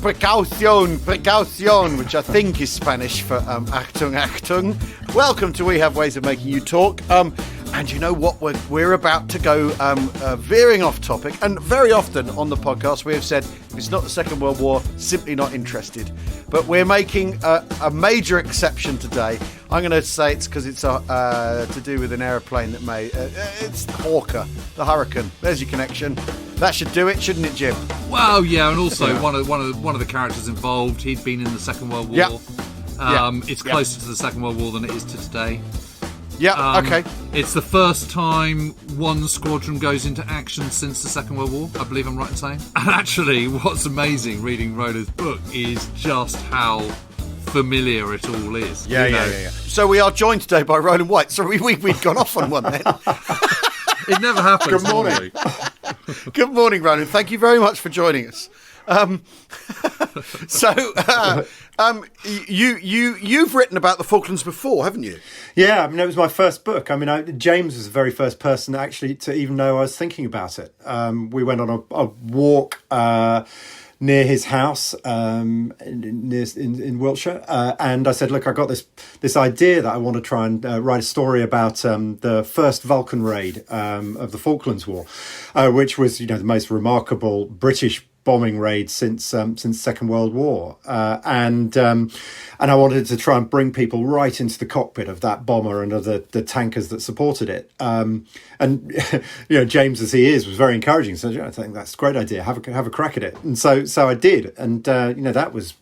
precaución, which I think is Spanish for Achtung, Achtung. Welcome to We Have Ways of Making You Talk. And you know what? We're about to go veering off topic. And very often on the podcast, we have said, if it's not the Second World War, simply not interested. But we're making a major exception today. I'm going to say it's because it's to do with an aeroplane that it's the Hawker, the Hurricane. There's your connection. That should do it, shouldn't it, Jim? Well, yeah, and also one of the characters involved, he'd been in the Second World War. Yep. It's closer to the Second World War than it is to today. Yeah, okay. It's the first time one squadron goes into action since the Second World War, I believe I'm right in saying. And actually, what's amazing reading Roland's book is just how familiar it all is. Yeah. So we are joined today by Rowland White. So we'd gone off on one then. It never happens. Good morning. Good morning, Rowland. Thank you very much for joining us. You've written about the Falklands before, haven't you? Yeah, I mean, it was my first book. I mean, James was the very first person actually to even know I was thinking about it. We went on a walk near his house in Wiltshire, and I said, look, I got this idea that I want to try and write a story about the first Vulcan raid of the Falklands War, which was, the most remarkable British bombing raid since Second World War, and I wanted to try and bring people right into the cockpit of that bomber and of the tankers that supported it. And James, as he is, was very encouraging. So I think that's a great idea. Have a crack at it. And so I did. And that was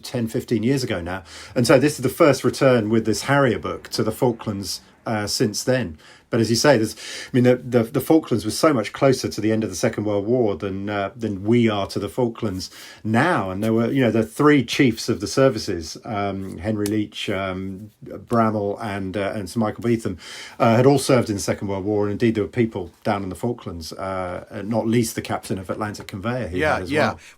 10, 15 years ago now. And so this is the first return with this Harrier book to the Falklands since then. But as you say, the Falklands was so much closer to the end of the Second World War than we are to the Falklands now. And there were, the three chiefs of the services, Henry Leach, Bramall, and Sir Michael Beetham, had all served in the Second World War. And indeed, there were people down in the Falklands, not least the captain of Atlantic Conveyor.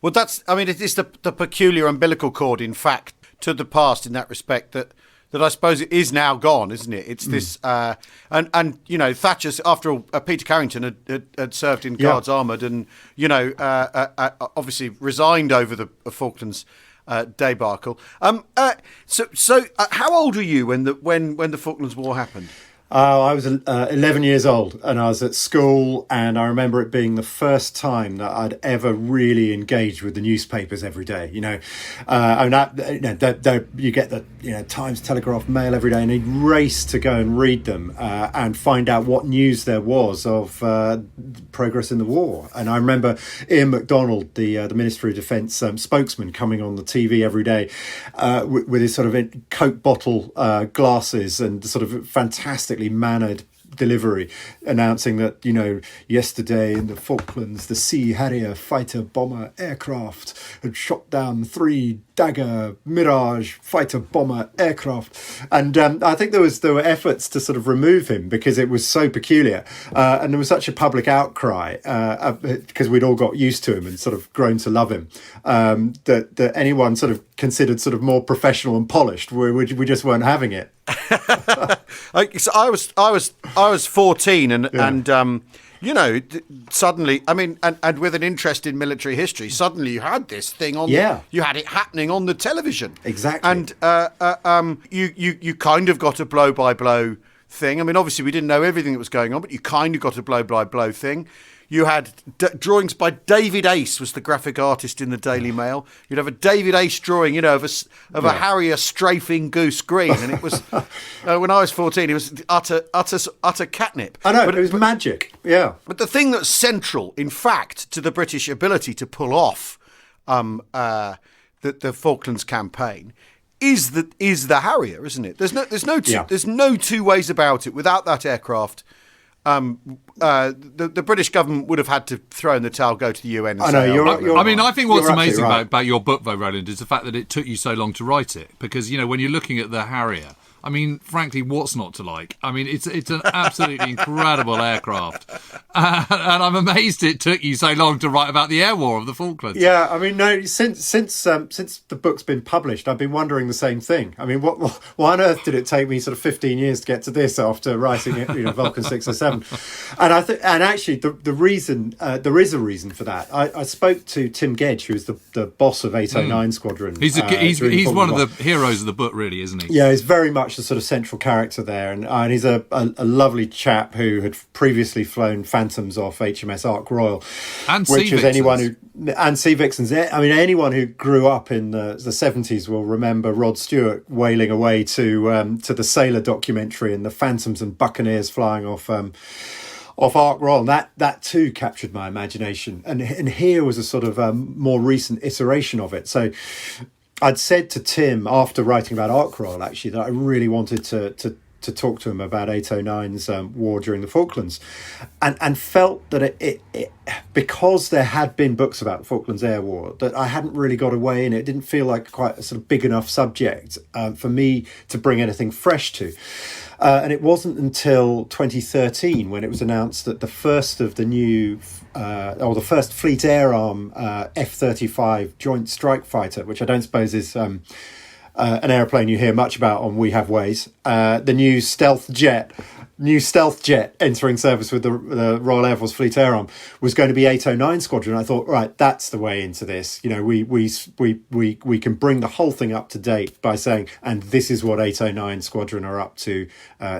Well, it is the peculiar umbilical cord, in fact, to the past in that respect that I suppose it is now gone, isn't it? It's this, and Thatcher's, after all, Peter Carrington had served in Guards Armoured, and obviously resigned over the Falklands debacle. So how old were you when the Falklands War happened? I was 11 years old, and I was at school, and I remember it being the first time that I'd ever really engaged with the newspapers every day. You get the Times, Telegraph, Mail every day, and you'd race to go and read them and find out what news there was of progress in the war. And I remember Ian MacDonald, the Ministry of Defence spokesman, coming on the TV every day with his sort of Coke bottle glasses and sort of fantastically mannered delivery, announcing that yesterday in the Falklands the Sea Harrier fighter bomber aircraft had shot down 3 Dagger Mirage fighter bomber aircraft, and I think there were efforts to sort of remove him because it was so peculiar, and there was such a public outcry because we'd all got used to him and sort of grown to love him, that anyone sort of considered sort of more professional and polished, we just weren't having it. So I was 14 and suddenly, and with an interest in military history, suddenly you had this thing on. Yeah. You had it happening on the television. Exactly. And you kind of got a blow by blow thing. Obviously we didn't know everything that was going on, but you kind of got a blow by blow thing. You had drawings by David Ace, was the graphic artist in the Daily Mail. You'd have a David Ace drawing, of a Harrier strafing Goose Green, and it was when I was 14, it was utter catnip. I know, but it was magic. Yeah. But the thing that's central, in fact, to the British ability to pull off the Falklands campaign is the Harrier, isn't it? There's no two ways about it. Without that aircraft, the British government would have had to throw in the towel, go to the UN. And I think what's amazing about your book, though, Rowland, is the fact that it took you so long to write it. Because when you're looking at the Harrier, I mean, frankly, what's not to like? I mean, it's an absolutely incredible aircraft. And I'm amazed it took you so long to write about the air war of the Falklands. Yeah, I mean, no, since the book's been published, I've been wondering the same thing. I mean, why on earth did it take me sort of 15 years to get to this after writing it, Vulcan 6 or 7? And actually, the reason, there is a reason for that. I spoke to Tim Gedge, who's the boss of 809 Squadron. He's one of the heroes of the book, really, isn't he? Yeah, he's very much the sort of central character there, and he's a lovely chap who had previously flown Phantoms off HMS Ark Royal, and which Sea is anyone who Vixens. and Sea Vixens. I mean, anyone who grew up in the 70s will remember Rod Stewart whaling away to the Sailor documentary and the Phantoms and Buccaneers flying off Ark Royal. And that too captured my imagination, and here was a sort of more recent iteration of it. So I'd said to Tim after writing about Ark Royal, actually, that I really wanted to talk to him about 809's war during the Falklands, and felt that it because there had been books about the Falklands Air War, that I hadn't really got away in it. It didn't feel like quite a sort of big enough subject for me to bring anything fresh to. And it wasn't until 2013 when it was announced that the first of the new, the first Fleet Air Arm F-35 Joint Strike Fighter, which I don't suppose is an airplane you hear much about on We Have Ways, the new stealth jet entering service with the Royal Air Force Fleet Air Arm, was going to be 809 Squadron. I thought, right, that's the way into this. We can bring the whole thing up to date by saying, and this is what 809 Squadron are up to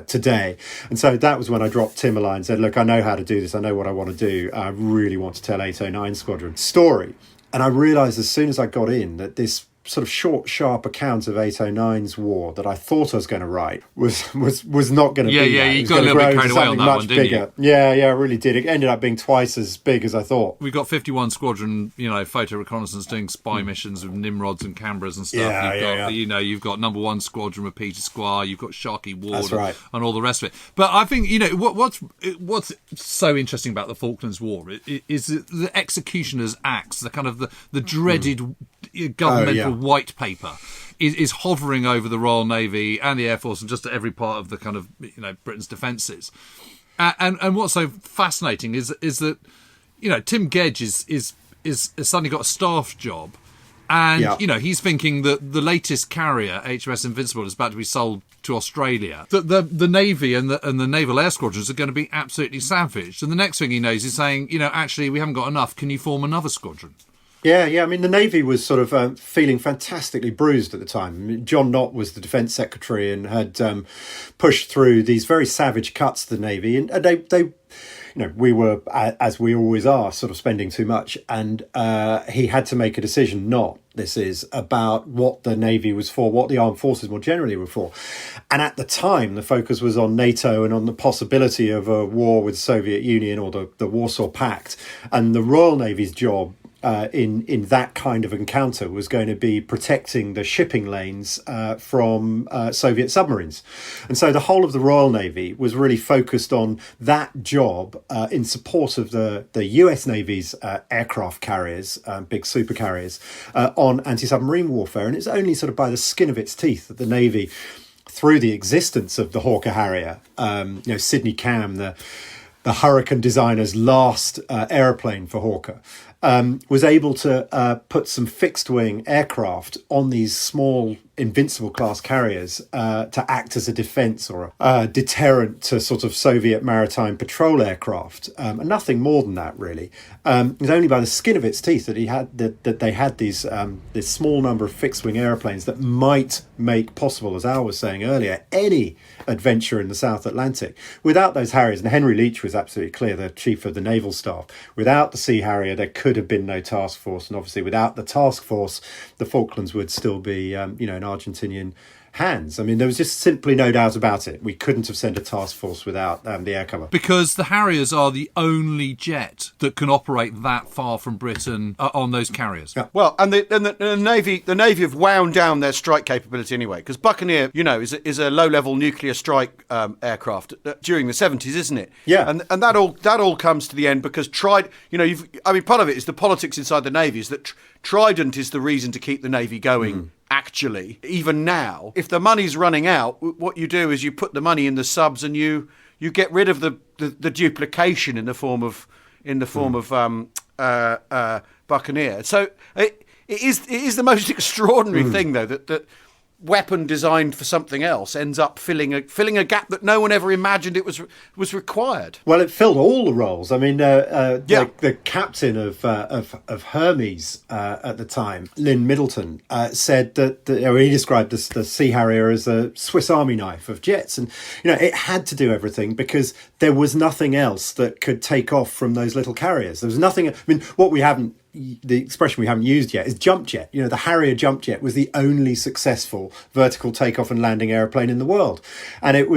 today. And so that was when I dropped Tim a line and said, look, I know how to do this. I know what I want to do. I really want to tell 809 Squadron story. And I realised as soon as I got in that this sort of short, sharp account of 809's war that I thought I was going to write was not going to be. Yeah, you got a little bit carried away on that one, didn't you? Yeah, I really did. It ended up being twice as big as I thought. We got 51 Squadron, photo reconnaissance doing spy missions with Nimrods and Canberras and stuff. You've got number 1 Squadron with Peter Squire, you've got Sharky Ward, that's right, and all the rest of it. But I think what's so interesting about the Falklands War is the executioner's acts, the kind of the dreaded governmental white paper is hovering over the Royal Navy and the Air Force and just at every part of the kind of Britain's defences. And what's so fascinating is that Tim Gedge is suddenly got a staff job, and he's thinking that the latest carrier, HMS Invincible, is about to be sold to Australia. That the Navy and the Naval Air Squadrons are going to be absolutely savaged. And the next thing he knows is saying, actually we haven't got enough. Can you form another squadron? Yeah. I mean, the Navy was sort of feeling fantastically bruised at the time. I mean, John Knott was the Defence Secretary and had pushed through these very savage cuts to the Navy, and they we were, as we always are, sort of spending too much, and he had to make a decision. This is about what the Navy was for, what the armed forces more generally were for. And at the time, the focus was on NATO and on the possibility of a war with the Soviet Union or the Warsaw Pact. And the Royal Navy's job in that kind of encounter was going to be protecting the shipping lanes from Soviet submarines. And so the whole of the Royal Navy was really focused on that job in support of the US Navy's aircraft carriers, big supercarriers, on anti-submarine warfare. And it's only sort of by the skin of its teeth that the Navy, through the existence of the Hawker Harrier, Sidney Cam, the Hurricane designer's last aeroplane for Hawker, was able to put some fixed-wing aircraft on these small Invincible class carriers to act as a defence or a deterrent to sort of Soviet maritime patrol aircraft, and nothing more than that really. It was only by the skin of its teeth that they had these this small number of fixed-wing aeroplanes that might make possible, as Al was saying earlier, any adventure in the South Atlantic. Without those Harriers, and Henry Leach was absolutely clear, the chief of the naval staff, without the Sea Harrier there could have been no task force, and obviously without the task force the Falklands would still be in Argentinian hands. I mean, there was just simply no doubt about it. We couldn't have sent a task force without the air cover. Because the Harriers are the only jet that can operate that far from Britain on those carriers. Yeah. Well, and the Navy have wound down their strike capability anyway, because Buccaneer, is a low-level nuclear strike aircraft during the 70s, isn't it? Yeah. And that all comes to the end because part of it is the politics inside the Navy is that Trident is the reason to keep the Navy going actually, even now. If the money's running out, what you do is you put the money in the subs and you get rid of the duplication in the form of Buccaneer. So it is the most extraordinary thing, though, that weapon designed for something else ends up filling a gap that no one ever imagined it was required. Well, it filled all the roles. I mean, the captain of Hermes at the time, Lynn Middleton, said that he described the Sea Harrier as a Swiss Army knife of jets, and it had to do everything because there was nothing else that could take off from those little carriers. There was nothing. I mean, the expression we haven't used yet is jump jet. The Harrier Jump Jet was the only successful vertical takeoff and landing aeroplane in the world. And it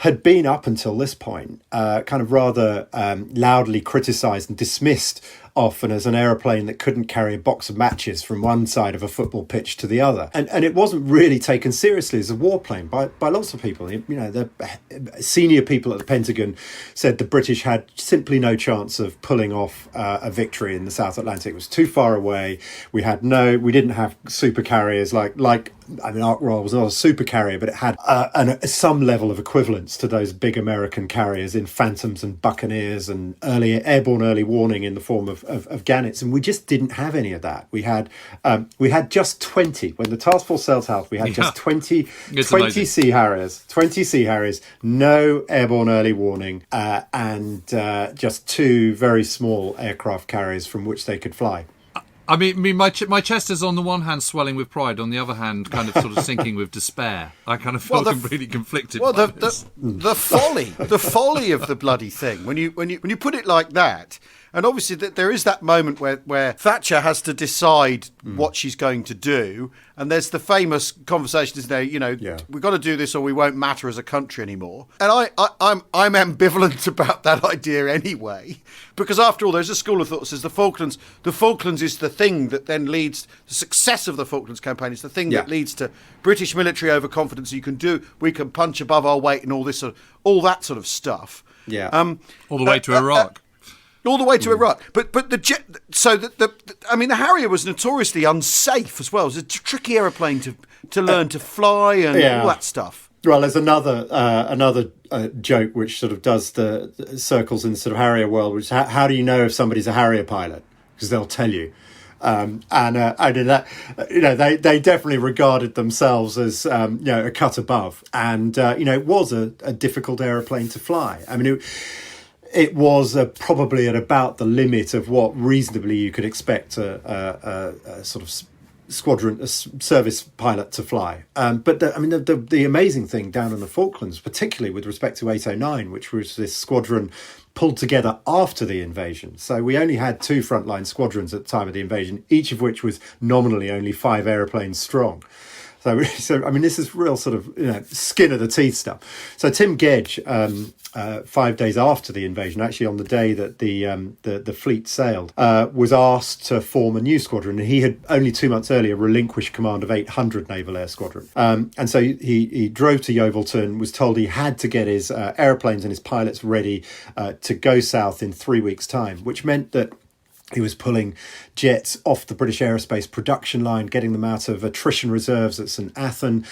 had been up until this point kind of rather loudly criticised and dismissed often as an aeroplane that couldn't carry a box of matches from one side of a football pitch to the other. And it wasn't really taken seriously as a warplane by lots of people. The senior people at the Pentagon said the British had simply no chance of pulling off a victory in the South Atlantic. It was too far away. We didn't have super carriers like Ark Royal was not a super carrier, but it had some level of equivalence to those big American carriers in Phantoms and Buccaneers and airborne early warning in the form of Gannets, and we just didn't have any of that. We had just 20 when the task force sailed south. We had just 20 Sea Harriers, no airborne early warning, and just 2 very small aircraft carriers from which they could fly. I mean, my chest is on the one hand swelling with pride, on the other hand, kind of sort of sinking with despair. I kind of feel really conflicted. Well, by the folly of the bloody thing. When you put it like that, and obviously there is that moment where Thatcher has to decide what she's going to do, and there's the famous conversation, isn't there? We've got to do this or we won't matter as a country anymore. And I'm ambivalent about that idea anyway, because after all, there's a school of thought that says the Falklands is the thing that then leads the success of the Falklands campaign. It's the thing that leads to British military overconfidence. We can punch above our weight and all that sort of stuff. Yeah. All the way to Iraq. All the way to Iraq, but the jet. So the Harrier was notoriously unsafe as well. It was a tricky aeroplane to learn to fly and all that stuff. Well, there's another joke which sort of does the circles in the sort of Harrier world, which is how do you know if somebody's a Harrier pilot? Because they'll tell you. I did that. They definitely regarded themselves as a cut above, and it was a difficult aeroplane to fly. I mean. It was probably at about the limit of what reasonably you could expect a sort of squadron, service pilot to fly. But the amazing thing down in the Falklands, particularly with respect to 809, which was this squadron pulled together after the invasion. So we only had 2 frontline squadrons at the time of the invasion, each of which was nominally only 5 aeroplanes strong. So this is real sort of skin of the teeth stuff. So Tim Gedge, 5 days after the invasion, actually on the day that the fleet sailed, was asked to form a new squadron, and he had only 2 months earlier relinquished command of 800 Naval Air Squadron. And so he drove to Yeovilton, was told he had to get his aeroplanes and his pilots ready to go south in 3 weeks' time, which meant that he was pulling jets off the British Aerospace production line, getting them out of attrition reserves at St Athan,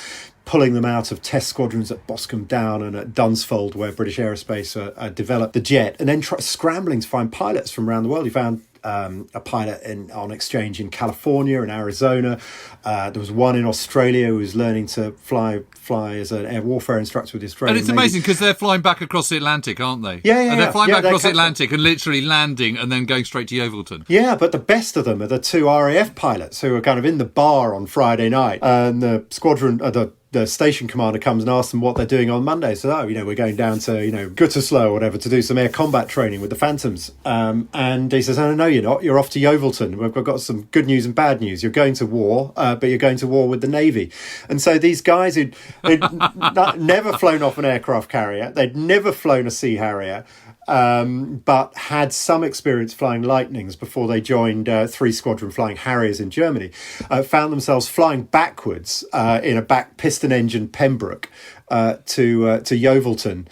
pulling them out of test squadrons at Boscombe Down and at Dunsfold, where British Aerospace developed the jet, and then scrambling to find pilots from around the world. He found a pilot on exchange in California and Arizona. There was one in Australia who was learning to fly as an air warfare instructor with the Australian And it's amazing because they're flying back across the Atlantic, aren't they? Yeah. And they're flying back across the Atlantic and literally landing and then going straight to Yeovilton. Yeah, but the best of them are the 2 RAF pilots who are kind of in the bar on Friday night, and the squadron, the station commander comes and asks them what they're doing on Monday. So, we're going down to, Gütersloh or whatever to do some air combat training with the Phantoms. And he says, no, you're not. You're off to Yeovilton. We've got some good news and bad news. You're going to war, but you're going to war with the Navy. And so these guys who'd never flown off an aircraft carrier, they'd never flown a Sea Harrier, but had some experience flying Lightnings before they joined 3 Squadron flying Harriers in Germany, found themselves flying backwards in a back piston engine Pembroke to Yeovilton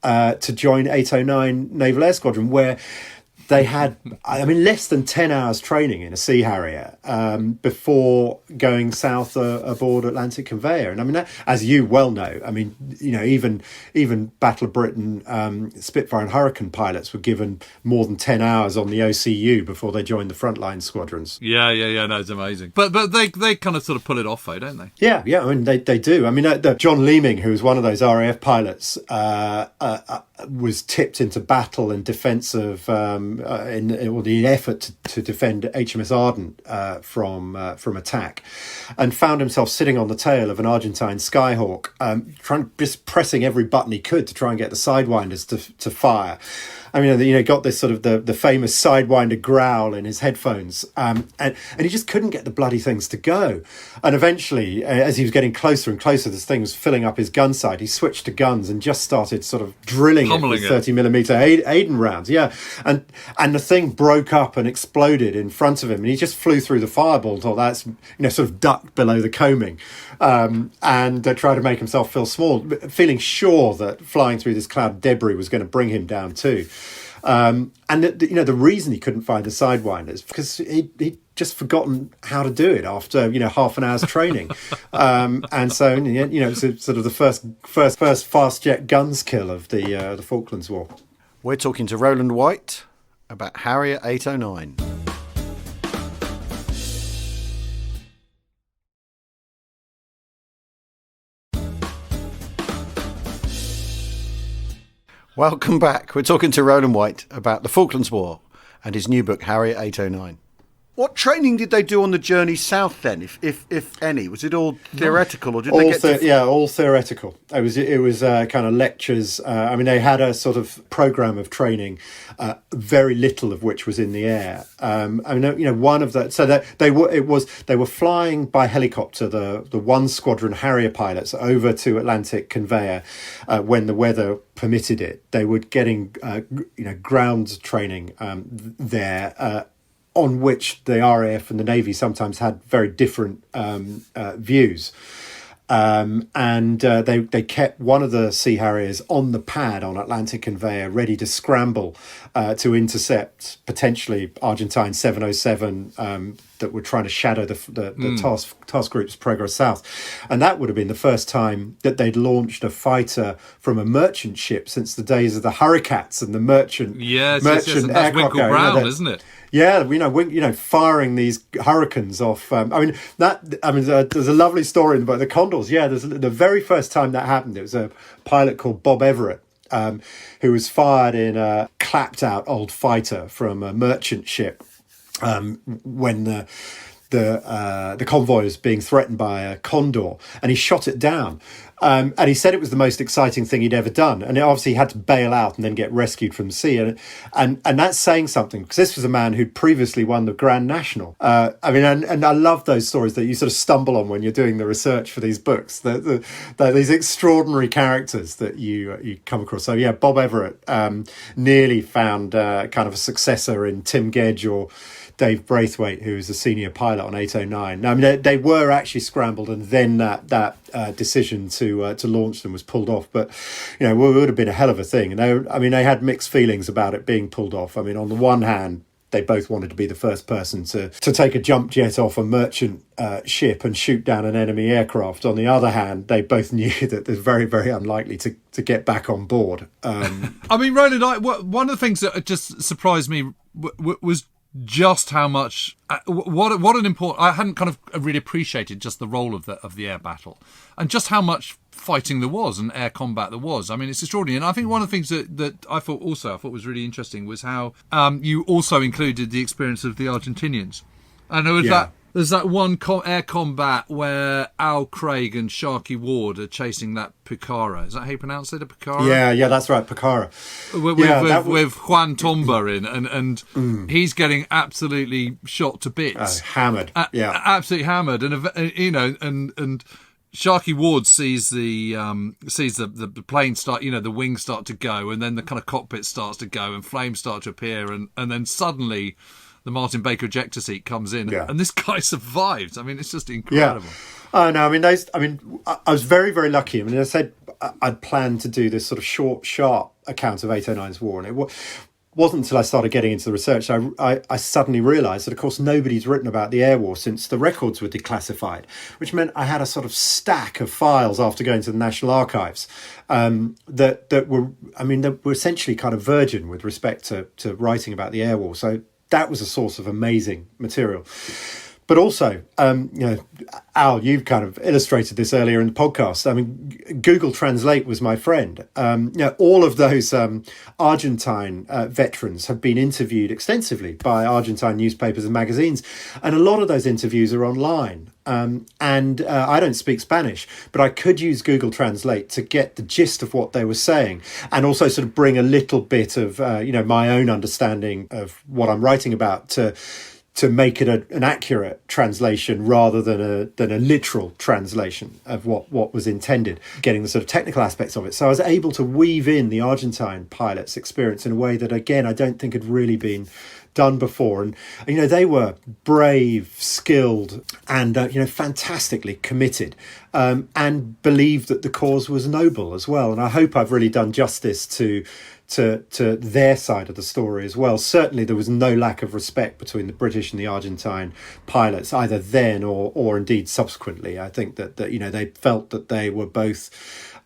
to join 809 Naval Air Squadron, where they had, I mean, less than 10 hours training in a Sea Harrier before going south aboard Atlantic Conveyor. And I mean, that, as you well know, I mean, you know, even Battle of Britain Spitfire and Hurricane pilots were given more than 10 hours on the OCU before they joined the frontline squadrons. Yeah, no, it's amazing. But they kind of sort of pull it off, though, don't they? Yeah, I mean, they do. I mean, John Leeming, who was one of those RAF pilots, was tipped into battle in defence of in the effort to defend HMS Ardent from attack, and found himself sitting on the tail of an Argentine Skyhawk, just pressing every button he could to try and get the sidewinders to fire. I mean, you know, got this sort of the famous sidewinder growl in his headphones, and he just couldn't get the bloody things to go. And eventually, as he was getting closer and closer, this thing was filling up his gun sight. He switched to guns and just started sort of drilling it with 30mm Aiden rounds. Yeah, and the thing broke up and exploded in front of him, and he just flew through the fireball until that's, you know, sort of ducked below the coaming, and tried to make himself feel small, feeling sure that flying through this cloud of debris was going to bring him down too. And the reason he couldn't find the sidewinders because he'd just forgotten how to do it after, you know, half an hour's training, and so, you know, it's sort of the first fast jet guns kill of the Falklands War. We're talking to Rowland White about Harrier 809. Welcome back. We're talking to Rowland White about the Falklands War and his new book, Harrier 809. What training did they do on the journey south then, if any? Was it all theoretical, or did they get all theoretical. It was kind of lectures. I mean, they had a sort of program of training, very little of which was in the air. I mean, you know, one of the they were flying by helicopter, the one squadron Harrier pilots over to Atlantic Conveyor when the weather permitted it. They were getting ground training there. On which the RAF and the Navy sometimes had very different views. And they kept one of the Sea Harriers on the pad on Atlantic Conveyor, ready to scramble to intercept potentially Argentine 707 that were trying to shadow the task group's progress south. And that would have been the first time that they'd launched a fighter from a merchant ship since the days of the Hurricanes and the merchant aircraft. That's Winkle Brown, isn't it? Yeah, firing these Hurricanes off. There's a lovely story about the Condors. Yeah, there's the very first time that happened. It was a pilot called Bob Everett, who was fired in a clapped out old fighter from a merchant ship when the convoy was being threatened by a Condor, and he shot it down. And he said it was the most exciting thing he'd ever done. And obviously he had to bail out and then get rescued from sea. And that's saying something, because this was a man who'd previously won the Grand National. And I love those stories that you sort of stumble on when you're doing the research for these books. These extraordinary characters that you come across. So yeah, Bob Everett nearly found kind of a successor in Tim Gedge or Dave Braithwaite, who was a senior pilot on 809. I mean, they were actually scrambled, and then that decision to launch them was pulled off. But you know, it would have been a hell of a thing. And they had mixed feelings about it being pulled off. I mean, on the one hand, they both wanted to be the first person to take a jump jet off a merchant ship and shoot down an enemy aircraft. On the other hand, they both knew that they're very, very unlikely to get back on board. I mean, Roland, one of the things that just surprised me was just how much what an important. I hadn't kind of really appreciated just the role of the air battle, and just how much fighting there was and air combat there was. I mean, it's extraordinary. And I think one of the things that I thought was really interesting was how you also included the experience of the Argentinians, and there was there's that one air combat where Al Craig and Sharkey Ward are chasing that Pucara. Is that how you pronounce it, a Pucara? Yeah, that's right, Pucara. With Juan Tomba in, and he's getting absolutely shot to bits. Hammered, absolutely hammered. And Sharkey Ward sees the plane start, the wings start to go, and then the kind of cockpit starts to go, and flames start to appear, and then suddenly the Martin Baker ejector seat comes in, and this guy survives. I mean, it's just incredible. Yeah. Oh no, I was very, very lucky. I mean, I said I'd planned to do this sort of short, sharp account of 809's war, and wasn't until I started getting into the research I suddenly realised that, of course, nobody's written about the air war since the records were declassified, which meant I had a sort of stack of files after going to the National Archives that were essentially kind of virgin with respect to writing about the air war. So that was a source of amazing material. But also, Al, you've kind of illustrated this earlier in the podcast. I mean, Google Translate was my friend. All of those Argentine veterans have been interviewed extensively by Argentine newspapers and magazines. And a lot of those interviews are online. I don't speak Spanish, but I could use Google Translate to get the gist of what they were saying, and also sort of bring a little bit of, my own understanding of what I'm writing about to make it an accurate translation rather than a literal translation of what was intended, getting the sort of technical aspects of it. So I was able to weave in the Argentine pilots' experience in a way that, again, I don't think had really been done before. And they were brave, skilled, and fantastically committed, and believed that the cause was noble as well. And I hope I've really done justice to their side of the story as well. Certainly there was no lack of respect between the British and the Argentine pilots, either then or indeed subsequently. I think that they felt that they were both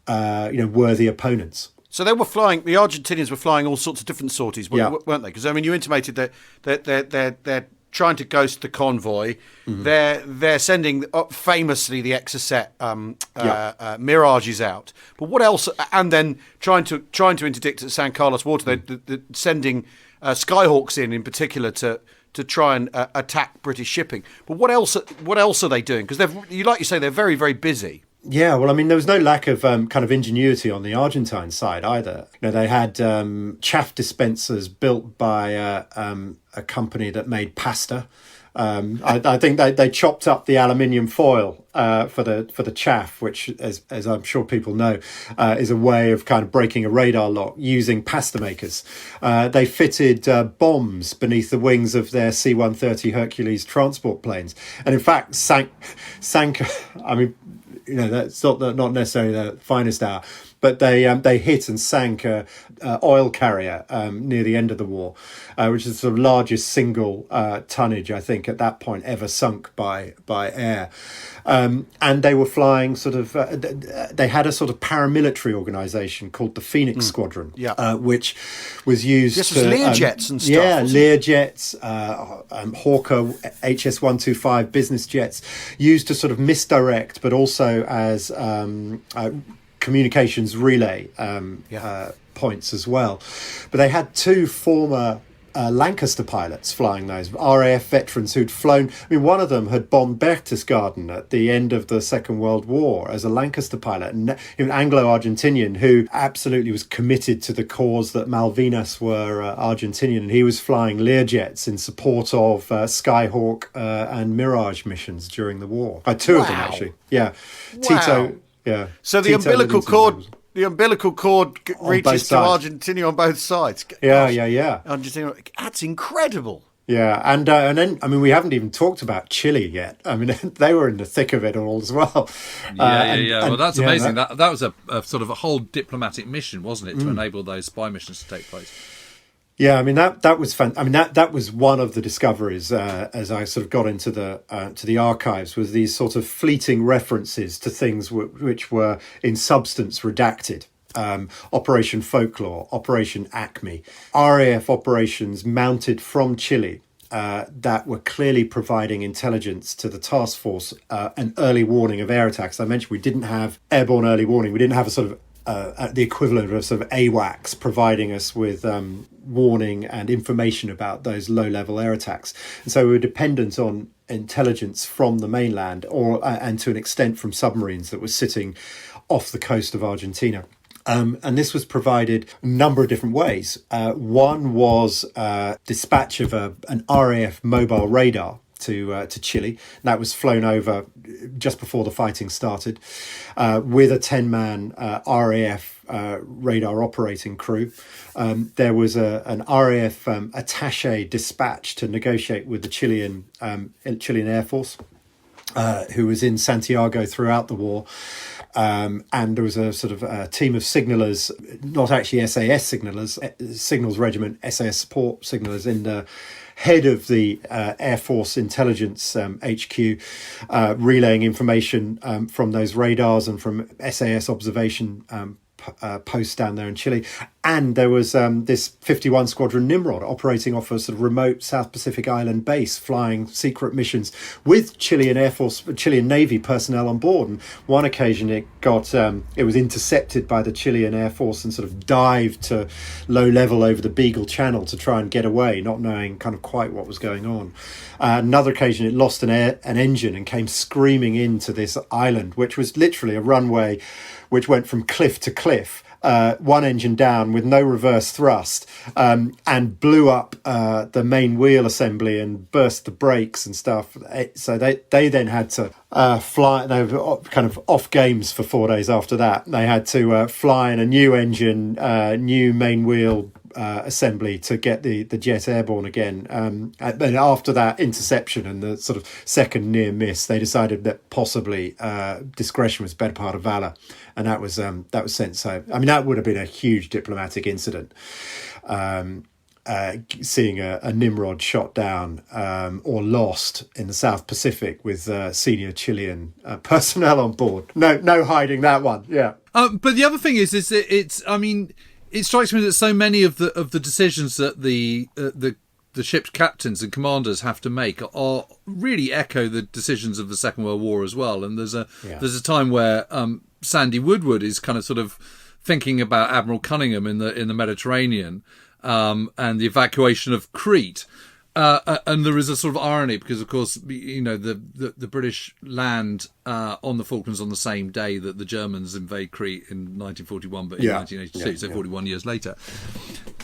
worthy opponents. So they were flying. The Argentinians were flying all sorts of different sorties, weren't they? Because you intimated that they're trying to ghost the convoy. Mm-hmm. They're sending famously the Exocet Mirages out. But what else? And then trying to interdict at San Carlos Water. They're sending Skyhawks in particular to try and attack British shipping. But what else are they doing? Because like you say, they're very, very busy. Yeah, well, there was no lack of kind of ingenuity on the Argentine side either. They had chaff dispensers built by a company that made pasta. I think they chopped up the aluminium foil for the chaff, which, as I'm sure people know, is a way of kind of breaking a radar lock using pasta makers. They fitted bombs beneath the wings of their C-130 Hercules transport planes, and in fact sank. That's not necessarily the finest hour, but they hit and sank a oil carrier near the end of the war, which is the sort of largest single tonnage, I think, at that point ever sunk by air. And they were flying sort of. They had a sort of paramilitary organisation called the Phoenix Squadron, which was used. This was Learjets and stuff. Yeah, Learjets, Hawker HS-125 business jets, used to sort of misdirect, but also as communications relay points as well. But they had two former Lancaster pilots flying those, RAF veterans who'd flown. One of them had bombed Berchtesgaden at the end of the Second World War as a Lancaster pilot, and an Anglo-Argentinian who absolutely was committed to the cause that Malvinas were Argentinian, and he was flying Learjets in support of Skyhawk and Mirage missions during the war. Two of them, actually. Yeah. Wow. Tito. Yeah. So the umbilical cord reaches to Argentina on both sides. Yeah. Argentina. That's incredible. Yeah, and then we haven't even talked about Chile yet. They were in the thick of it all as well. Well, that's amazing. That was a sort of a whole diplomatic mission, wasn't it, to enable those spy missions to take place? Yeah, that was fun. That was one of the discoveries as I sort of got into the archives, was these sort of fleeting references to things which were in substance redacted. Operation Folklore, Operation Acme, RAF operations mounted from Chile that were clearly providing intelligence to the task force, an early warning of air attacks. I mentioned we didn't have airborne early warning. We didn't have a sort of the equivalent of sort of AWACS providing us with warning and information about those low-level air attacks. And so we were dependent on intelligence from the mainland and to an extent from submarines that were sitting off the coast of Argentina. And this was provided a number of different ways. One was dispatch of an RAF mobile radar to Chile. And that was flown over just before the fighting started with a 10-man RAF radar operating crew. There was an RAF attaché dispatched to negotiate with the Chilean Air Force. who was in Santiago throughout the war. And there was a sort of a team of signallers, not actually SAS signallers, Signals Regiment, SAS support signallers in the head of the Air Force Intelligence HQ, relaying information from those radars and from SAS observation posts down there in Chile. And there was this 51 Squadron Nimrod operating off a sort of remote South Pacific island base, flying secret missions with Chilean Air Force, Chilean Navy personnel on board. And one occasion it was intercepted by the Chilean Air Force and sort of dived to low level over the Beagle Channel to try and get away, not knowing kind of quite what was going on. Another occasion it lost an engine and came screaming into this island, which was literally a runway which went from cliff to cliff. One engine down with no reverse thrust, and blew up the main wheel assembly and burst the brakes and stuff. So they then had to fly. They were kind of off games for 4 days after that. They had to fly in a new engine, new main wheel assembly to get the jet airborne again. And after that interception and the sort of second near miss, they decided that possibly discretion was better part of valor, and that was sent. So I mean, that would have been a huge diplomatic incident. Seeing a Nimrod shot down or lost in the South Pacific with senior Chilean personnel on board. No hiding that one. Yeah. But the other thing is that it strikes me that so many of the decisions that the ship's captains and commanders have to make are really echo the decisions of the Second World War as well. And there's a time where Sandy Woodward is kind of sort of thinking about Admiral Cunningham in the Mediterranean and the evacuation of Crete. And there is a sort of irony because, of course, the British land on the Falklands on the same day that the Germans invade Crete in 1941, but in 1982, 41 years later.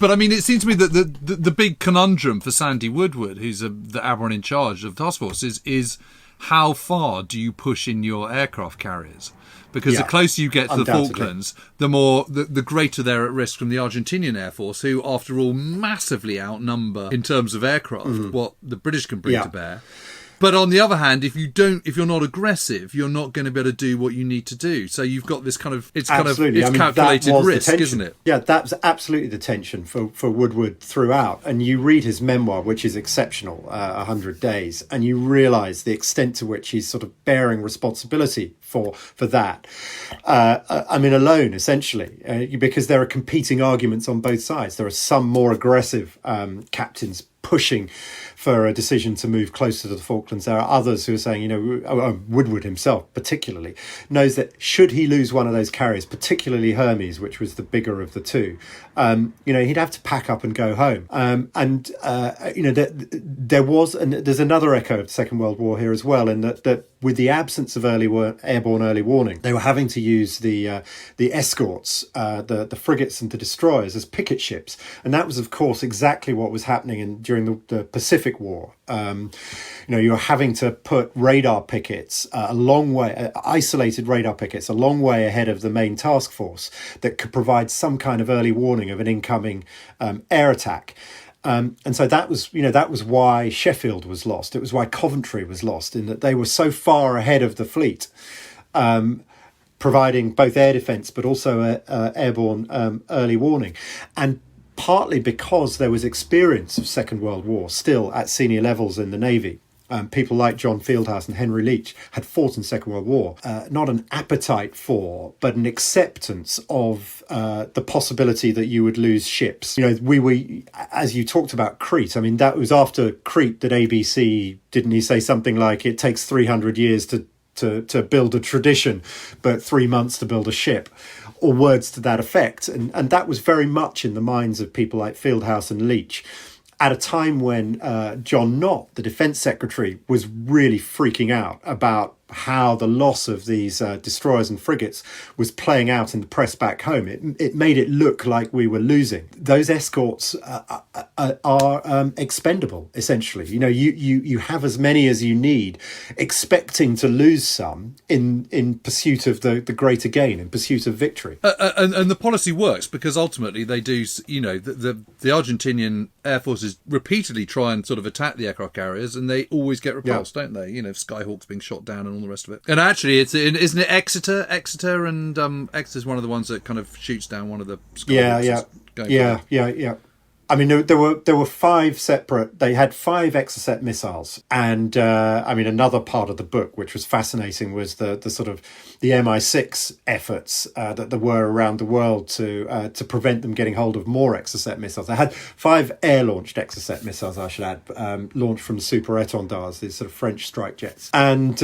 But I mean, it seems to me that the big conundrum for Sandy Woodward, who's the admiral in charge of the task force, is how far do you push in your aircraft carriers? Because the closer you get to the Falklands, the greater they're at risk from the Argentinian Air Force, who, after all, massively outnumber in terms of aircraft what the British can bring to bear. But on the other hand, if you're not aggressive, you're not going to be able to do what you need to do. So you've got this kind of calculated risk, isn't it? Yeah, that's absolutely the tension for Woodward throughout. And you read his memoir, which is exceptional, 100 Days, and you realise the extent to which he's sort of bearing responsibility for that. Alone, essentially, because there are competing arguments on both sides. There are some more aggressive captains pushing for a decision to move closer to the Falklands. There are others who are saying, Woodward himself particularly knows that should he lose one of those carriers, particularly Hermes, which was the bigger of the two, he'd have to pack up and go home. There was, and there's another echo of the Second World War here as well, in that with the absence of airborne early warning, they were having to use the escorts, the frigates and the destroyers as picket ships, and that was, of course, exactly what was happening during the Pacific War. You're having to put radar pickets a long way, isolated radar pickets a long way ahead of the main task force that could provide some kind of early warning of an incoming air attack. And so that was why Sheffield was lost. It was why Coventry was lost, in that they were so far ahead of the fleet, providing both air defence but also airborne early warning. And partly because there was experience of Second World War still at senior levels in the Navy. People like John Fieldhouse and Henry Leach had fought in Second World War. Not an appetite for, but an acceptance of the possibility that you would lose ships. We as you talked about Crete, I mean, that was after Crete that ABC, didn't he say something like, it takes 300 years to build a tradition, but 3 months to build a ship, or words to that effect. And that was very much in the minds of people like Fieldhouse and Leach, at a time when John Knott, the Defence Secretary, was really freaking out about how the loss of these destroyers and frigates was playing out in the press back home. It made it look like we were losing. Those escorts are expendable, essentially. You have as many as you need, expecting to lose some in pursuit of the greater gain, in pursuit of victory. And the policy works because ultimately they do. The Argentinian air forces repeatedly try and sort of attack the aircraft carriers, and they always get repulsed, don't they? You know, Skyhawks being shot down and all the rest of it. And actually, isn't it Exeter? And Exeter's one of the ones that kind of shoots down one of the Skyhawks. Yeah. I mean, there were 5 separate. They had 5 Exocet missiles, and I mean, another part of the book which was fascinating was the sort of the MI6 efforts that there were around the world to prevent them getting hold of more Exocet missiles. They had 5 air-launched Exocet missiles, I should add, launched from Super Étendards, these sort of French strike jets. And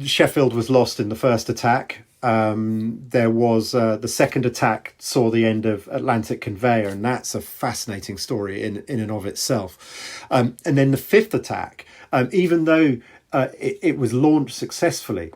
Sheffield was lost in the first attack. There was the second attack saw the end of Atlantic Conveyor, and that's a fascinating story in and of itself. And then the 5th attack, even though it was launched successfully,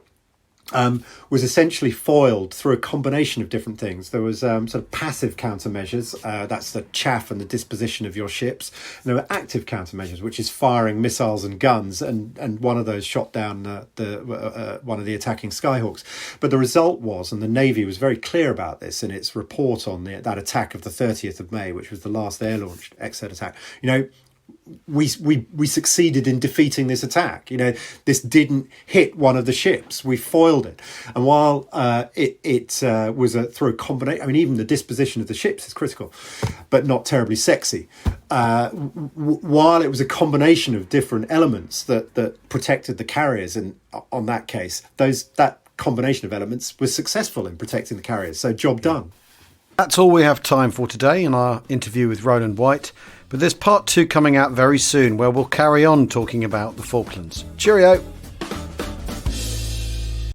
was essentially foiled through a combination of different things. There was sort of passive countermeasures, that's the chaff and the disposition of your ships. And there were active countermeasures, which is firing missiles and guns, and one of those shot down one of the attacking Skyhawks. But the result was, and the Navy was very clear about this in its report on that attack of the 30th of May, which was the last air-launched Exocet attack, we succeeded in defeating this attack. This didn't hit one of the ships. We foiled it. And while it was through a combination, I mean, even the disposition of the ships is critical, but not terribly sexy. While it was a combination of different elements that protected the carriers, and on that case, that combination of elements was successful in protecting the carriers. So job done. That's all we have time for today in our interview with Rowland White. But there's part 2 coming out very soon, where we'll carry on talking about the Falklands. Cheerio!